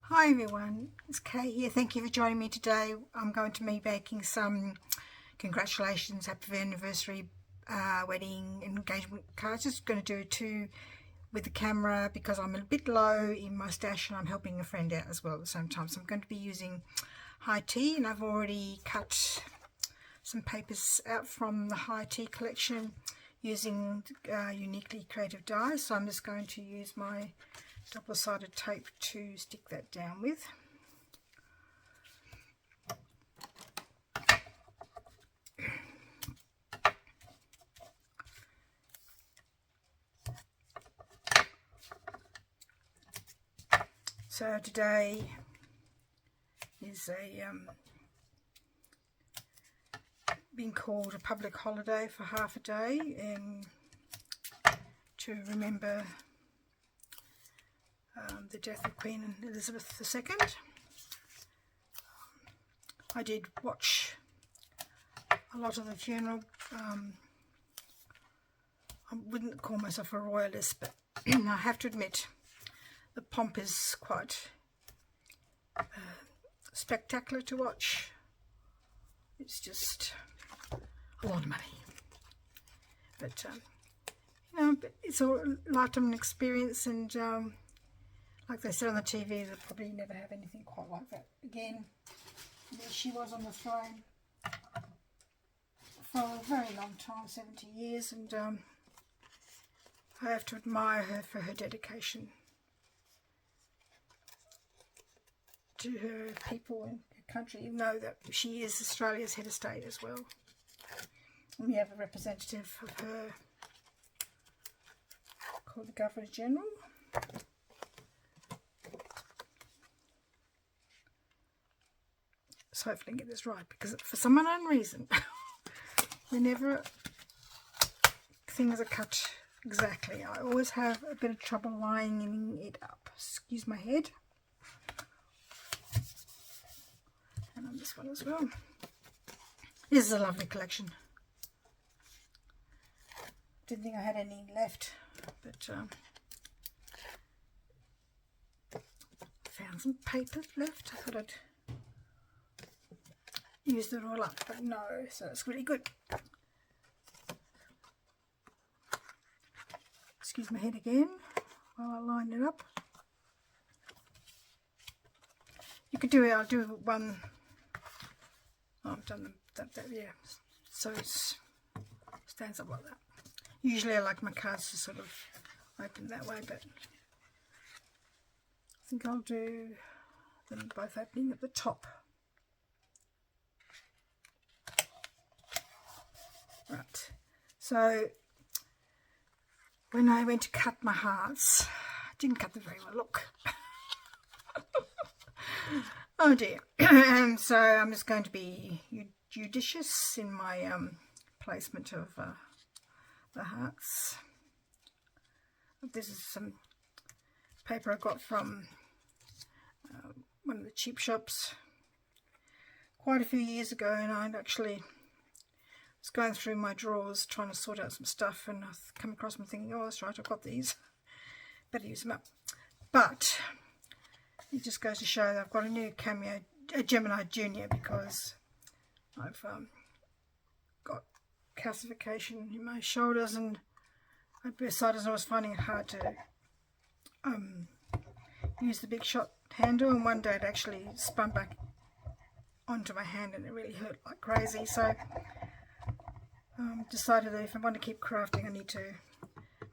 Hi everyone, it's Kay here. Thank you for joining me today. I'm going to be making some congratulations, happy anniversary, wedding, engagement cards. Just going to do two with the camera because I'm a bit low in my stash and I'm helping a friend out as well at the same time. So I'm going to be using high tea, and I've already cut some papers out from the high tea collection using uniquely creative dies. So I'm just going to use my double-sided tape to stick that down with. So today is been called a public holiday for half a day, and to remember the death of Queen Elizabeth II. I did watch a lot of the funeral. I wouldn't call myself a royalist, but I have to admit the pomp is quite spectacular to watch. It's just a lot of money, but you know, it's a lifetime experience, and like they said on the TV, they'll probably never have anything quite like that again. There she was on the throne for a very long time, 70 years, and I have to admire her for her dedication to her people and her country, even though that she is Australia's head of state as well. And we have a representative of her called the Governor General. So hopefully I get this right, because for some unknown reason, whenever things are cut exactly, I always have a bit of trouble lining it up. Excuse my head. And on this one as well. This is a lovely collection. Didn't think I had any left, but found some papers left. I thought I'd use it all up, but no, so it's really good. Excuse my head again while I line it up. You could do it, I'll do one. Oh, I've done that, yeah, so it stands up like that. Usually I like my cards to sort of open that way, but I think I'll do them both opening at the top. Right, so when I went to cut my hearts, I didn't cut them very well, look. Oh dear. So I'm just going to be judicious in my placement of the hearts. This is some paper I got from one of the cheap shops quite a few years ago, and I actually was going through my drawers trying to sort out some stuff, and I come across them thinking, oh that's right, I've got these, better use them up. But it just goes to show that I've got a new cameo, a Gemini Junior, because I've got calcification in my shoulders, and I decided I was finding it hard to use the big shot handle, and one day it actually spun back onto my hand and it really hurt like crazy. So decided that if I want to keep crafting I need to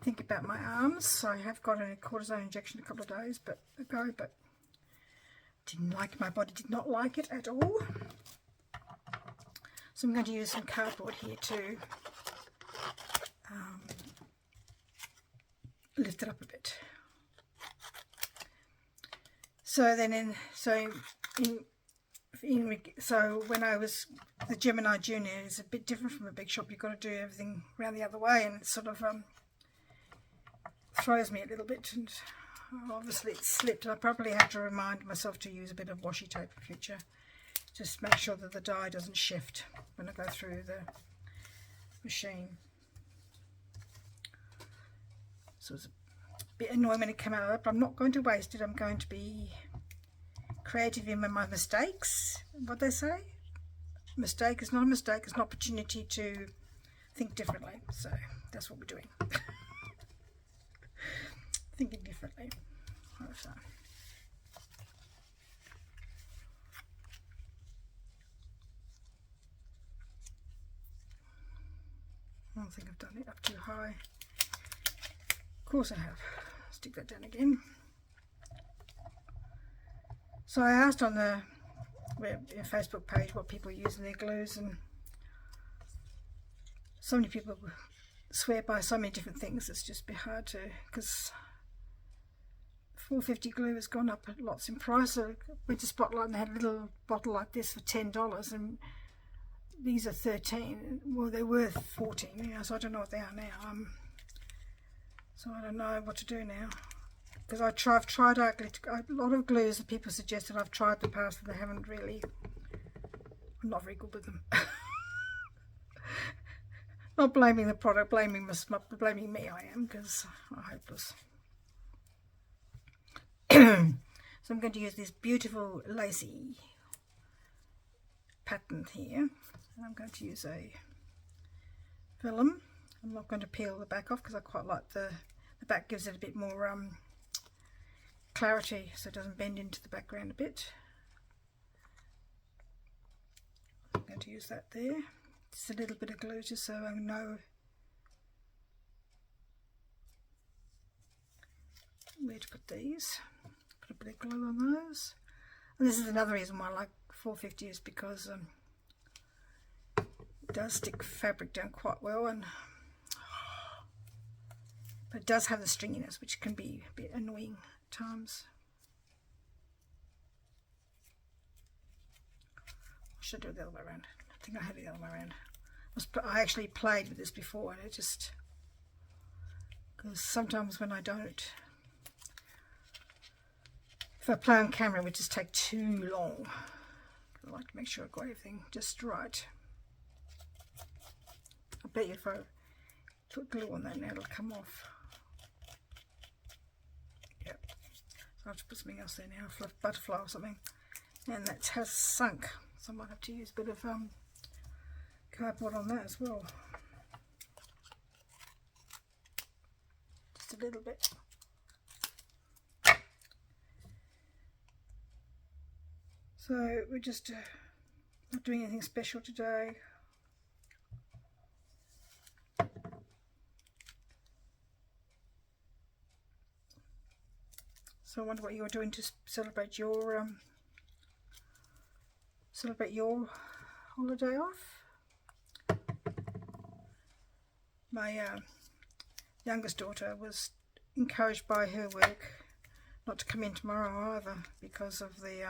think about my arms. So I have got a cortisone injection a couple of days ago, but didn't like it. My body did not like it at all. So I'm going to use some cardboard here to lift it up a bit. So then, so when I was, the Gemini Junior is a bit different from a big shop. You've got to do everything around the other way, and it sort of throws me a little bit, and obviously it slipped. I probably have to remind myself to use a bit of washi tape in future. Just make sure that the die doesn't shift when I go through the machine. So it's a bit annoying when it came out, but I'm not going to waste it. I'm going to be creative in my mistakes. What they say? Mistake is not a mistake, it's an opportunity to think differently. So that's what we're doing. Thinking differently. So. I don't think I've done it up too high. Of course I have. Stick that down again. So I asked on the Facebook page what people use in their glues, and so many people swear by so many different things. It's just a bit hard to, because 450 glue has gone up lots in price. So I went to Spotlight and they had a little bottle like this for $10, and these are 13. Well, they're worth 14. Yeah, so I don't know what they are now. So I don't know what to do now, because I've tried a lot of glues that people suggested I've tried in the past, and they haven't really. I'm not very good with them. Not blaming the product, blaming me. I am, because I'm hopeless. So I'm going to use this beautiful lacy pattern here, and I'm going to use a vellum. I'm not going to peel the back off because I quite like the back, gives it a bit more clarity, so it doesn't bend into the background a bit. I'm going to use that there. Just a little bit of glue just so I know where to put these. Put a bit of glue on those. And this is another reason why I like 450, is because it does stick fabric down quite well, and but it does have the stringiness, which can be a bit annoying at times. I should do it the other way around. I think I had it the other way around. I actually played with this before, and it just, because sometimes when I don't, if I play on camera, it would just take too long. I like to make sure I've got everything just right. I bet you if I put glue on that now, it'll come off. Yep. So I'll have to put something else there now, a butterfly or something. And that has sunk, so I might have to use a bit of cardboard on that as well. Just a little bit. So we're just not doing anything special today. So I wonder what you're doing to celebrate your holiday off. My youngest daughter was encouraged by her work not to come in tomorrow either, because of the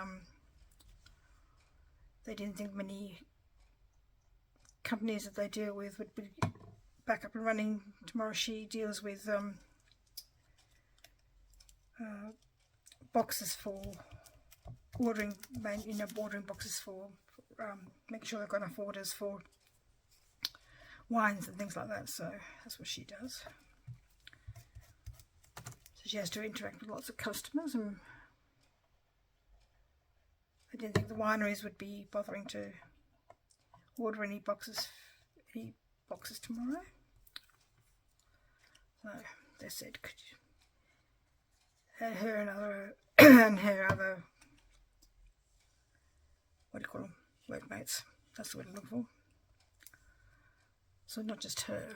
they didn't think many companies that they deal with would be back up and running tomorrow. She deals with boxes for ordering, ordering boxes for making sure they've got enough orders for wines and things like that. So that's what she does. So she has to interact with lots of customers, and I didn't think the wineries would be bothering to order any boxes tomorrow. So they said, could you, and her and other and her other, what do you call them, workmates, that's the word I'm looking for. So not just her.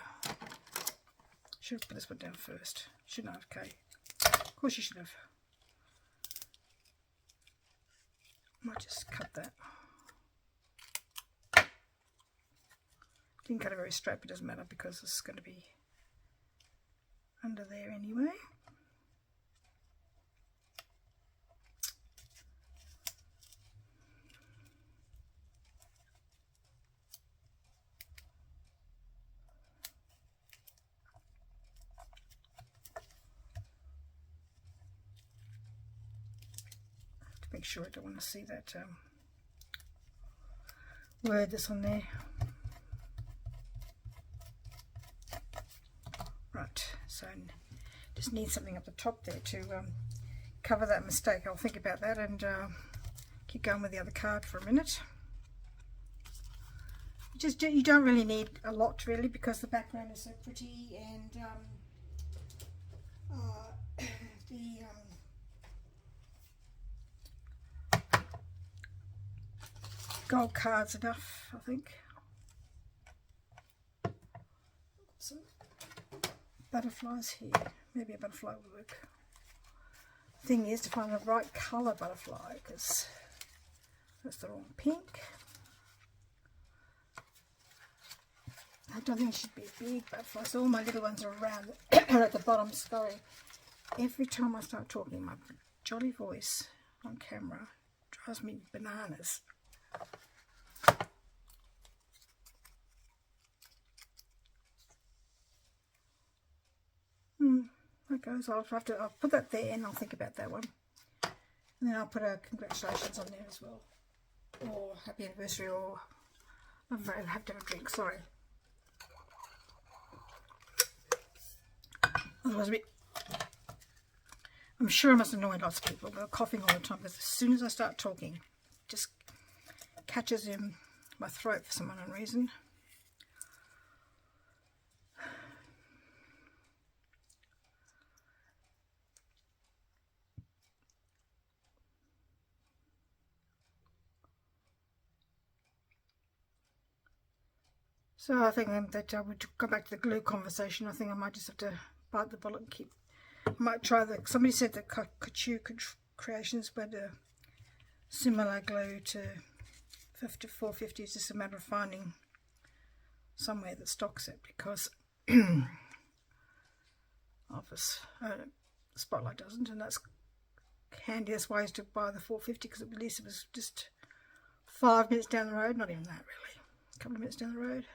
Should have put this one down first, shouldn't I have, Kay? Of course you should have. Might just cut that. Didn't cut it very straight, but it doesn't matter because this is going to be under there anyway. Make sure I don't want to see that word that's on there. Right, so just need something up the top there to cover that mistake. I'll think about that and keep going with the other card for a minute. Just you don't really need a lot really, because the background is so pretty, and the gold card's enough, I think. Some butterflies here. Maybe a butterfly will work. Thing is to find the right colour butterfly, because that's the wrong pink. I don't think it should be a big butterfly, so all my little ones are around at the bottom. Sorry, every time I start talking, my jolly voice on camera drives me bananas. That goes. I'll put that there, and I'll think about that one, and then I'll put a congratulations on there as well, or happy anniversary, or I'll have to have a drink. Sorry. Otherwise, I'm sure I must annoy lots of people. They're coughing all the time, because as soon as I start talking, it just catches in my throat for some unknown reason. So I think that I would go back to the glue conversation. I think I might just have to bite the bullet and keep. I might try somebody said that Thankyou Creations had a similar glue to 450. It's just a matter of finding somewhere that stocks it, because Office Spotlight doesn't, and that's handiest ways to buy the 450, because at least it was just 5 minutes down the road. Not even that really, a couple of minutes down the road.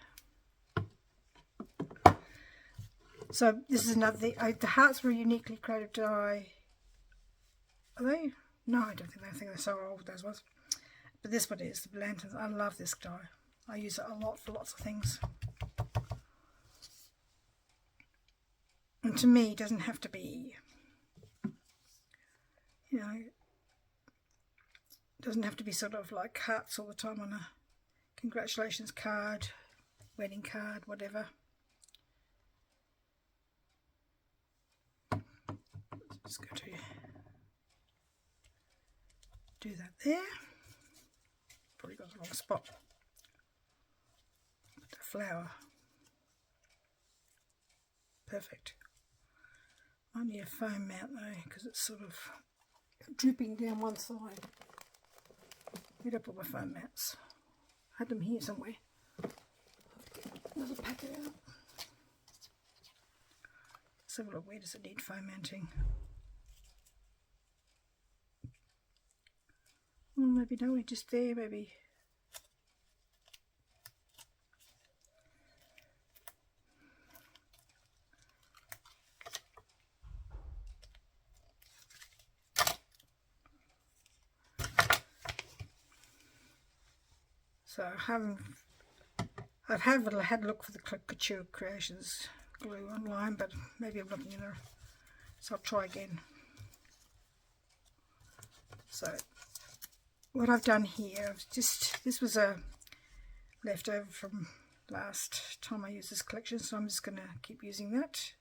So this is another thing. The hearts were uniquely creative die. Are they? No, I don't think they think they're so old, those ones. But this one is, the lanterns. I love this die. I use it a lot for lots of things. And to me, it doesn't have to be, you know, it doesn't have to be sort of like hearts all the time on a congratulations card, wedding card, whatever. Just going to do that there. Probably got the wrong spot. Put the flower. Perfect. I need a foam mount though, because it's sort of drooping down one side. Where'd I put my foam mounts? I had them here somewhere. I'll have to get another packet out. So where does it need foam mounting? Well, maybe no, just there, maybe. So I've had a look for the Thankyou Creations glue online, but maybe I'm looking in there, so I'll try again. So what I've done here, this was a leftover from last time I used this collection, so I'm just going to keep using that.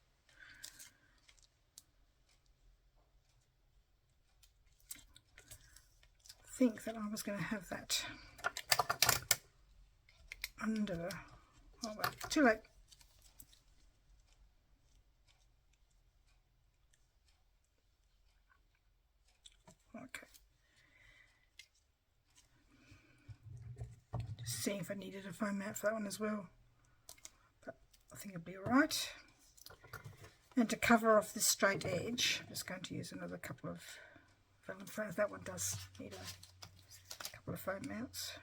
I think that I was going to have that under, oh well, too late. Okay. Just seeing if I needed a foam mat for that one as well, but I think it'll be alright. And to cover off this straight edge, I'm just going to use another couple of vellum foams. That one does need a couple of foam mounts.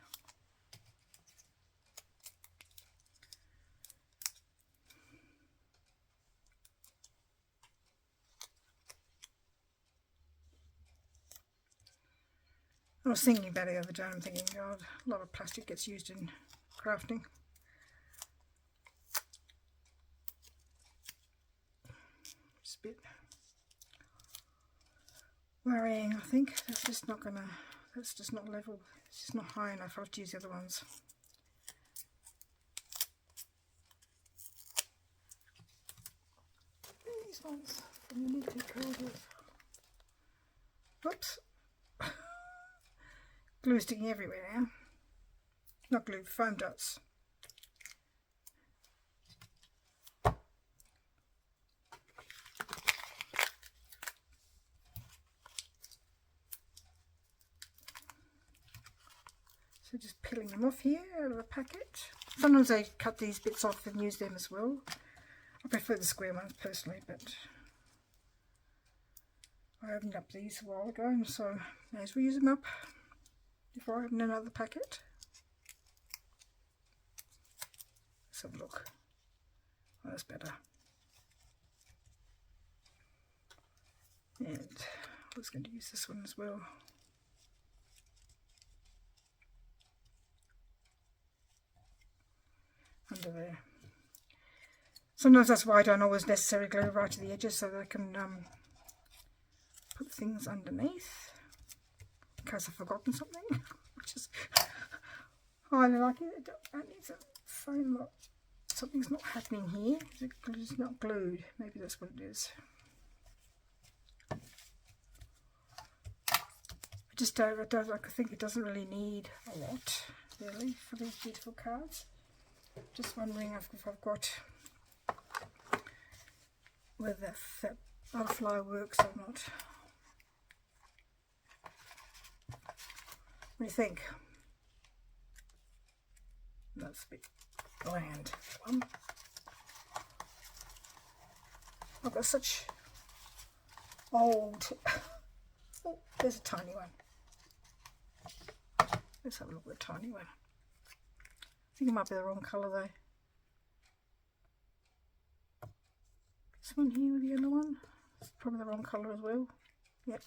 I was thinking about it the other day, I'm thinking, God, a lot of plastic gets used in crafting. It's a bit worrying, I think. It's just not going to that's just not level. It's just not high enough. I'll have to use the other ones. These ones from the knitting corded. Whoops. Glue sticking everywhere now. Not glue, foam dots. So just peeling them off here out of the packet. Sometimes I cut these bits off and use them as well. I prefer the square ones personally, but I opened up these a while ago, and so may as well use them up before I open another packet. Let's have a look. Oh, that's better. And I was going to use this one as well. Under there. Sometimes that's why I don't always necessarily glue right to the edges, so that I can put things underneath in case I've forgotten something. Which is highly likely. That needs a foam lot. Something's not happening here. It's not glued. Maybe that's what it is. I think it doesn't really need a lot, really, for these beautiful cards. Just wondering if I've got whether that butterfly works or not. What do you think? That's a bit bland. I've got such old. Oh, there's a tiny one. Let's have a look at the tiny one. I think it might be the wrong colour though. This one here with the other one. It's probably the wrong colour as well. Yep.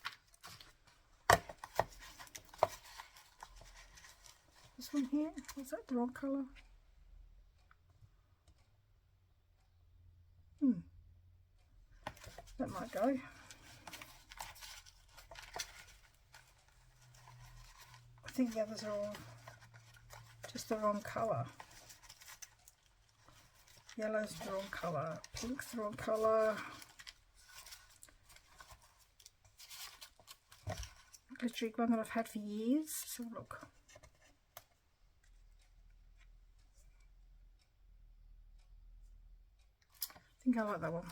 This one here, was that the wrong colour? That might go. I think the others are all just the wrong colour. Yellow's the wrong colour, pink's the wrong colour. Glittery one that I've had for years. So look. I think I like that one.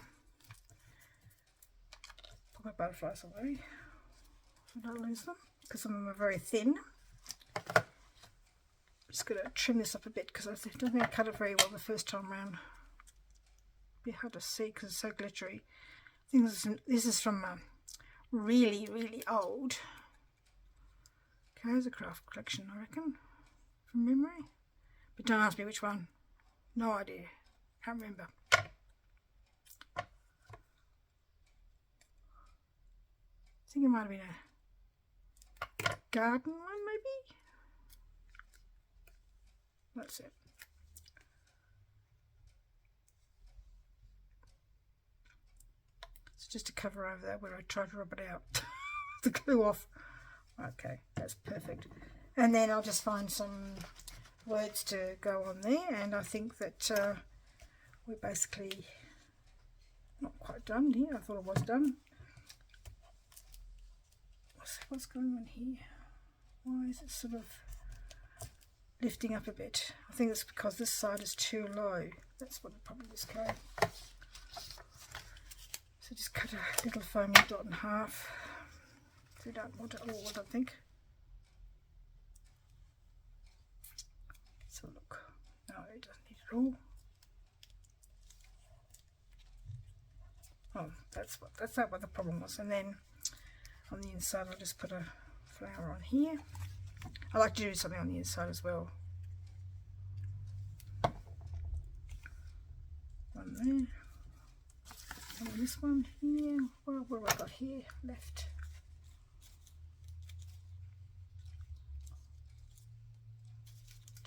Put my butterflies away so I don't lose them, because some of them are very thin. Just going to trim this up a bit because I don't think I cut it very well the first time round. It'll be hard to see because it's so glittery. I think this is from really, really old Papercraft collection, I reckon, from memory. But don't ask me which one. No idea. Can't remember. I think it might have been a garden one, maybe. That's it. It's just a cover over there where I tried to rub it out. The glue off. Okay, that's perfect. And then I'll just find some words to go on there, and I think that we're basically not quite done here. I thought it was done. What's going on here? Why is it sort of lifting up a bit? I think it's because this side is too low. That's what the problem is, okay. So just cut a little foamy dot in half. If you don't want it all, I don't think. So look, no, it doesn't need it all. Oh, that's not what the problem was. And then on the inside, I'll just put a flower on here. I like to do something on the inside as well. One there. And this one here. Well, what have I got here left?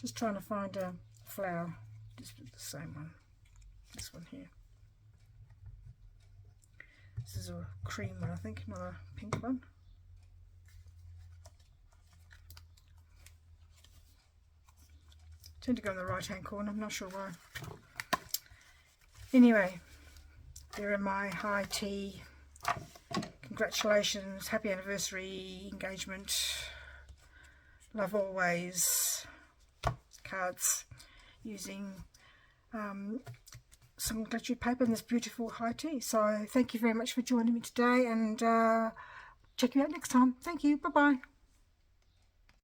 Just trying to find a flower. Just the same one. This one here. This is a cream one, I think, not a pink one. tend to go in the right hand corner, I'm not sure why. Anyway, there are my high tea, congratulations, happy anniversary, engagement, love always cards using some glittery paper and this beautiful high tea. So thank you very much for joining me today, and check you out next time. Thank you. Bye bye.